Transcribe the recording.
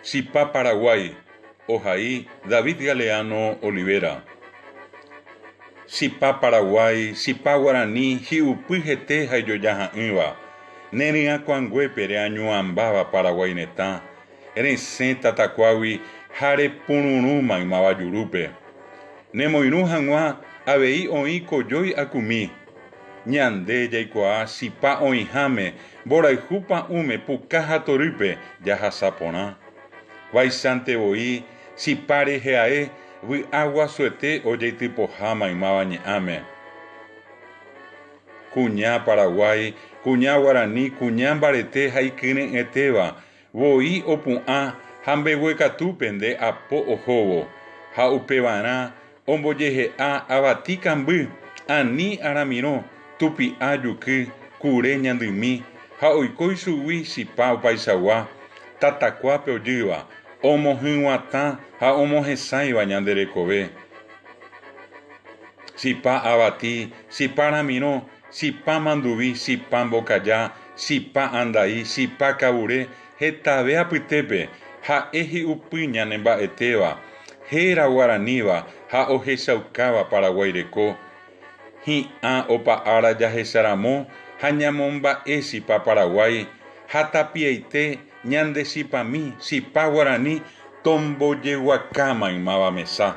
Sipa Paraguay, Ojaí, David Galeano Olivera. Sipa Paraguay, Sipa Guaraní, Hiupujete Hayoyaha Iva, Neria Kwangue Pereaño Ambaba Paraguay Netá, Eresenta Tacuawi, Jare Punuruma y Mabayurupe. Nemoinu Hanwa, Abei Oi Koyoy Akumi, Ñande Yaikoa, Sipa Oihame, Boraijupa Ume, Pukaja Toripe, Yahasapona. Vaisante Boi, Sipare Geae, Vi Agua Suete, Oye Tipo Jama y Mabañame. Cuñá Paraguay, Cuñá Guaraní, Cuñá Barete, Haikinen Eteba, Boi Opuá, Hambe Huecatupende, Apo Ojobo, Jaupebana, Omboyeje A, Abaticambü, Ani Aramiro, Tupi Ayuki, Cure Ñandimi, Jaoikoi Suwi, Sipa Paisawa, Tatacuape Oyiva, Omo Hinwata, ha Omo Hesaiva Ñanderekove. Sipa Abati, Sipa Ramiro, Sipa Mandubi, Sipa Mbocaya, Sipa Andai, Sipa Kabure, Hetabe Apitepe, ha Eji Upiña Nembaeteva, Hera Guaraniva, ha Ojesaukava Paraguaireko, Hi A Opa Ara Yajesaramo, Hañamomba Sipa Paraguay, Hatapieite, Ñande Sipa Mi, Sipa Guaraní, Tombo Yehuacama y Maba Mesa.